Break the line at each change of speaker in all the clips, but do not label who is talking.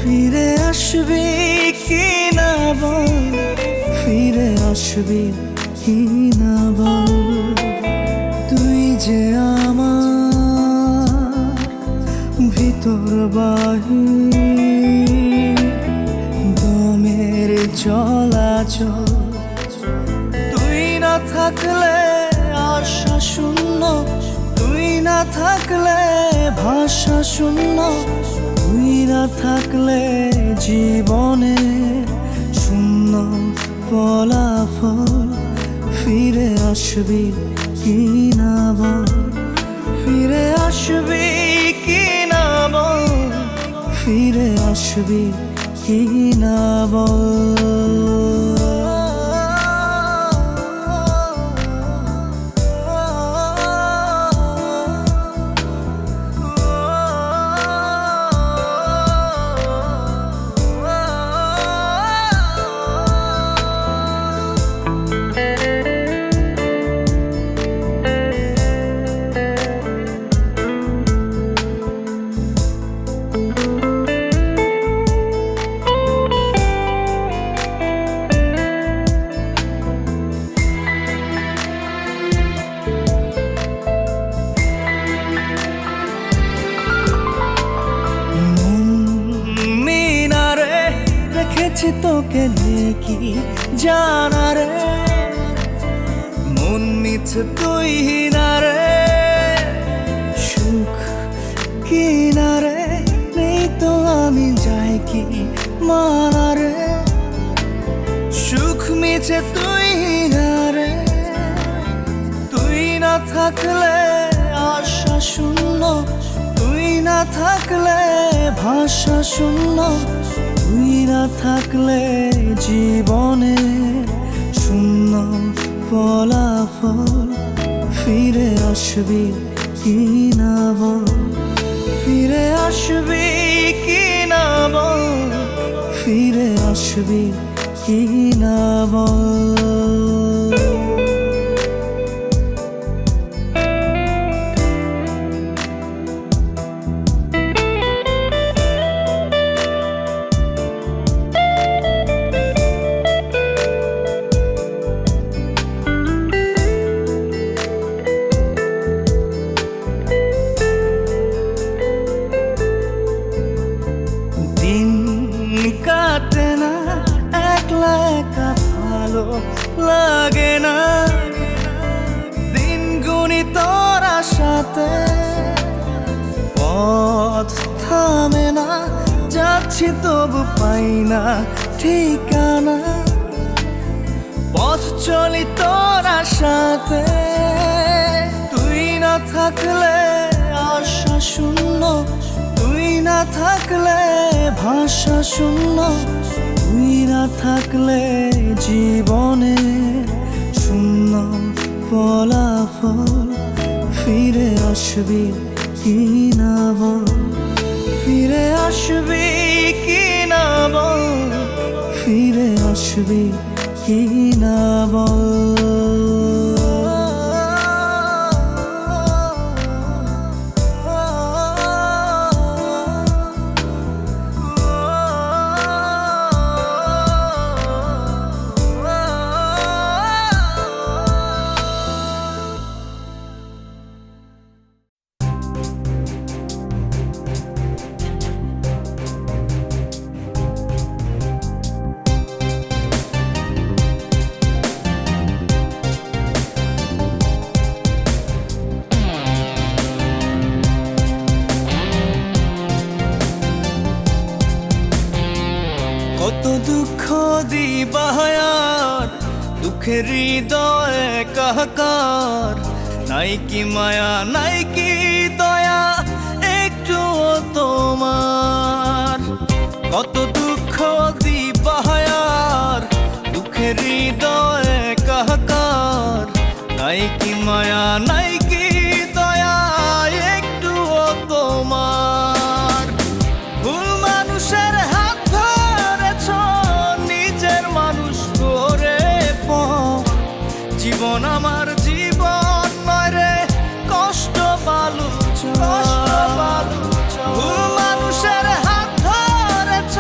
ফিরে আসবি কি না বল, ফিরে আসবি কি না বল। তুই যে আমার ভিতর বাহির দমের চলাচল। তুই না থাকলে আশা শূন্য, তুই না থাকলে ভাষা শূন্য, তুই না থাকলে জীবনে শূন্য ফলাফল। ফিরে আসবি কি না বল, ফিরে আসবি কি না বল, ফিরে আসবি কি না বল। তোকে দেখি জানা রে, মন নিচ্ছে তুই না রে। সুখ কিনা রে, নেই তো আমি যাই কি মানা রে। সুখ মিছে তুই না রে, তুই না থাকলে আশা শূন্য, তুই না থাকলে ভাষা শূন্য, তুই না থাকলে জীবনে শূন্য ফলাফল। ফিরে আসবি কি না বল, ফিরে আসবি কি না বল, ফিরে আসবি কি না বল। কাটে না একলা একা, ভালো লাগে না দিন গুনি তোর আশাতে। পথ থামে না, যাচ্ছি তবু পাই না ঠিকানা। পথ চলি তোর আশাতে, তুই না থাকলে আশা শূন্য, তুই না থাকলে ভাষা শূন্য, তুই না থাকলে জীবনে শূন্য ফলাফল। ফিরে আসবি কি না বল, ফিরে আসবি কি না বল, ফিরে আসবি কি না বল। কত দুঃখ দিবায়ার, দুঃখের হৃদয়ে কাহাকার। নাই কি মায়া নাই কি দয়া একটু তোমার। কত দুঃখ দিবায়ার, দুঃখের হৃদয়ে কাহাকার। নাই কি মায়া নাই কি দয়া একটু তোমার। ভুল মানুষের হাত ধরেছ, নিজের মানুষ করে জীবন আমার জীবন নয় রে, কষ্ট বালুচ। ভুল মানুষের হাত ধরেছ,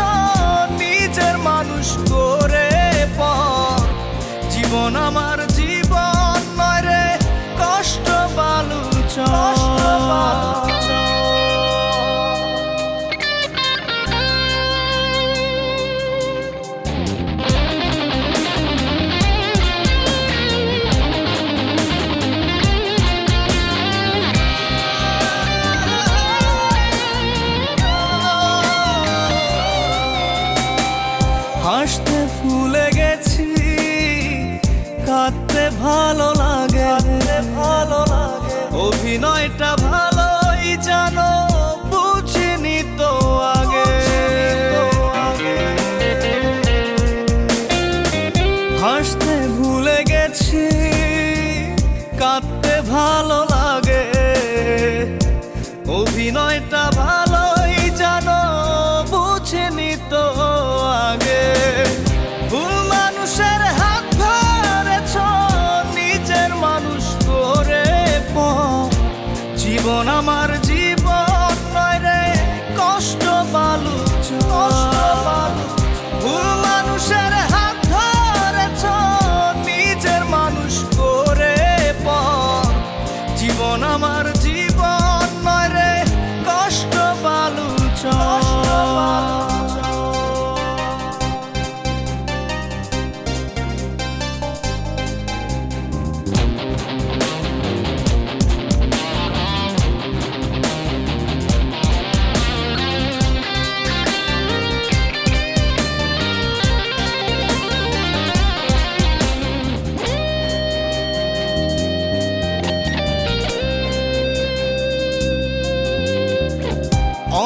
ভালো লাগে, ভালো লাগে। অভিনয়টা ভালোই জানো, বুঝিনি তো আগে। হাসতে ভুলে গেছি, কাঁদতে ভালো লাগে। অভিনয়টা ভালোই জানো, বুঝিনি তো আগে। ভুল মানুষের হাত ধরেছ, নিজের মানুষ করে জীবন আমার জীবন নয় রে, কষ্ট বালুচ। ভুল মানুষের হাত ধরেছ, নিজের মানুষ করে জীবন আমার জীবন নয় রে, কষ্ট বালুচ।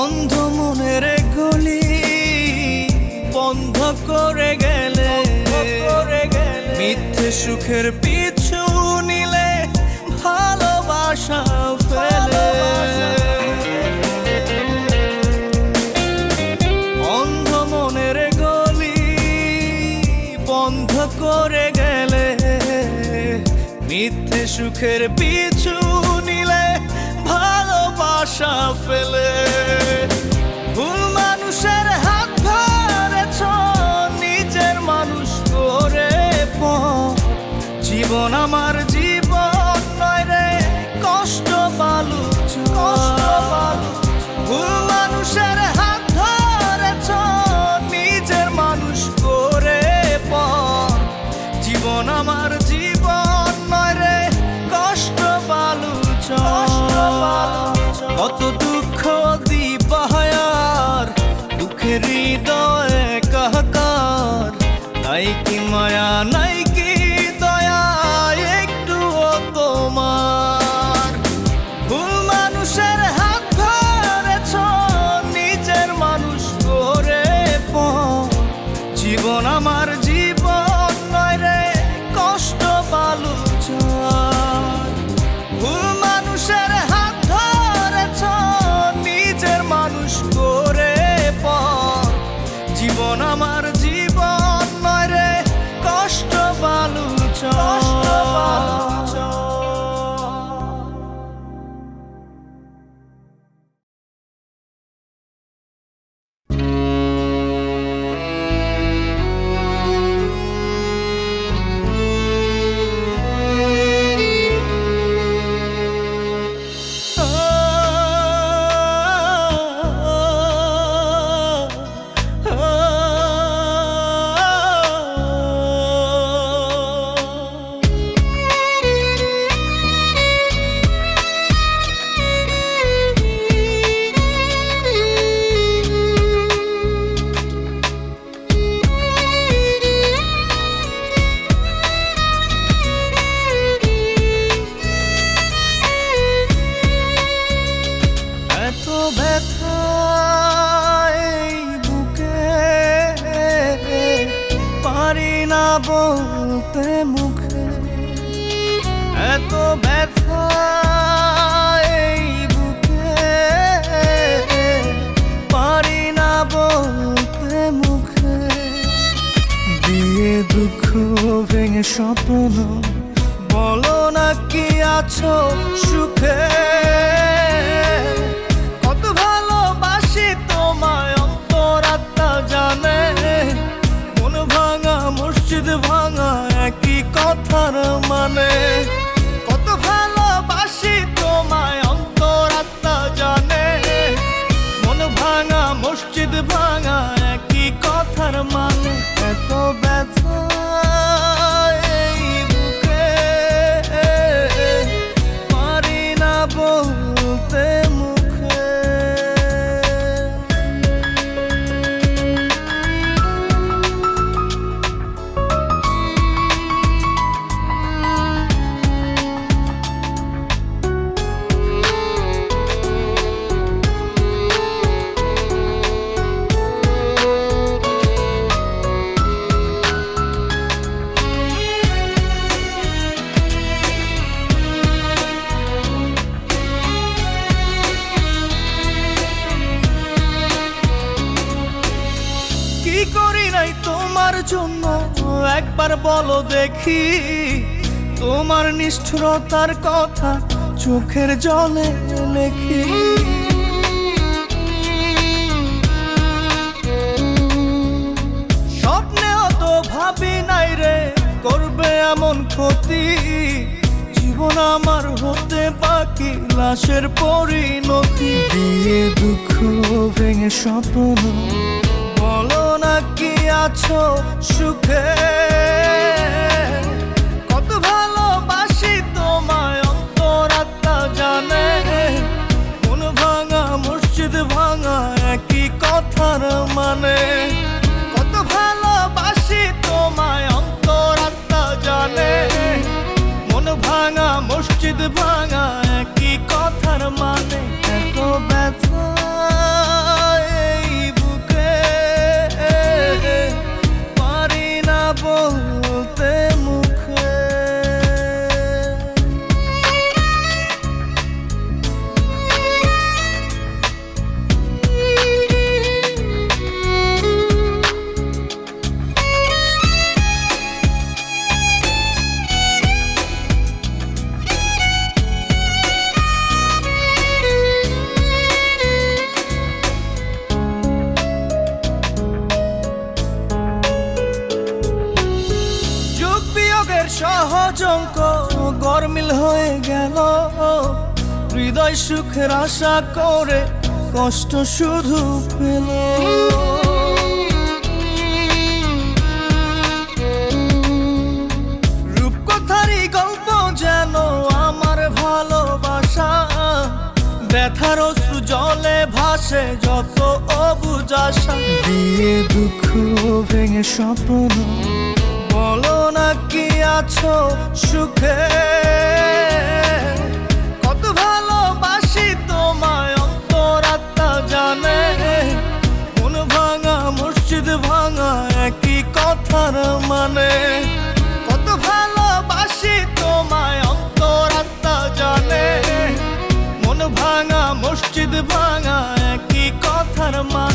অন্ধ মনের গলি বন্ধ করে গেলে, মিথ্যে সুখের পিছু নিলে ভালোবাসা ফেলে। অন্ধ মনের গলি বন্ধ করে গেলে, মিথ্যে সুখের পিছু নিলে ভালোবাসা ফেলে। ভুল মানুষের হাত ধরেছ, নিজের মানুষ করে জীবন আমার জীবন নয় রে, কষ্ট বালুচ। ভুল মানুষের হাত ধরেছ, নিজের মানুষ করে জীবন আমার জীবন নয় রে, কষ্ট বালুচ। কত দুঃখ দিবাহার, দুঃখের হৃদয়ে কাহাকার। নাই কি মায়া, নাই কি দয়া, একটুও তোমার। ভুল মানুষের হাত ধরেছ, নিজের মানুষ করে জীবন আমার জীবন নয় রে, কষ্ট বালুচ। ভুল মানুষের হাত ধরেছ, নিজের মানুষ করে জীবন আমার জীবন নয় রে, কষ্ট বালুচ। বলতে মুখে, এত ব্যথা এই বুকে, পারি না বলতে মুখে। দিয়ে দুঃখ ভেঙে স্বপ্ন, বলো না কি আছো সুখে। কত ভালোবাসি তোমায় অন্তরাত্মা জানে, মন ভাঙা মসজিদ ভাঙা একই কথার মানে। কত ভালোবাসি তোমায় অন্তরাত্মা জানে, মন ভাঙা মসজিদ ভাঙা একই কথার মানে। এত ব্যথা এই বুকে, পারি না বলতে মুখে। জন্য একবার বলো দেখি, তোমার নিষ্ঠুরতার কথা চোখের জলে লেখি। স্বপ্নেও তো ভাবি নাই রে করবে এমন ক্ষতি, জীবন আমার হতে বাকি লাশের পরিণতি। দিয়ে দুঃখ ভেঙে স্বপ্ন বলো না কি আছো সুখে, কত ভালোবাসি তোমায় অন্তরাত্মা জানে। মন ভাঙা মসজিদ ভাঙা একই কথার মানে, কত ভালোবাসি তোমায় অন্তরাত্মা জানে। মন ভাঙা মসজিদ ভাঙা একই কথার মানে, এত ব্যথা এই বুকে পারি না বলতে মুখে। সহজ অঙ্ক গরমিল হয়ে গেল, হৃদয় সুখের আশা করে কষ্ট শুধু পেল। রূপকথারই গল্প যেন আমার ভালোবাসা, ব্যথার অশ্রু জলে ভাসে যত অবুঝ আশা। দিয়ে দুঃখ ভেঙে স্বপ্ন বলো না কি আছো সুখে, কত ভালোবাসি তোমায় অন্তরাত্মা জানে। মন ভাঙা মসজিদ ভাঙা একই কথার মানে, কত ভালোবাসি তোমায় অন্তরাত্মা জানে। মন ভাঙা মসজিদ ভাঙা একই কথার মানে।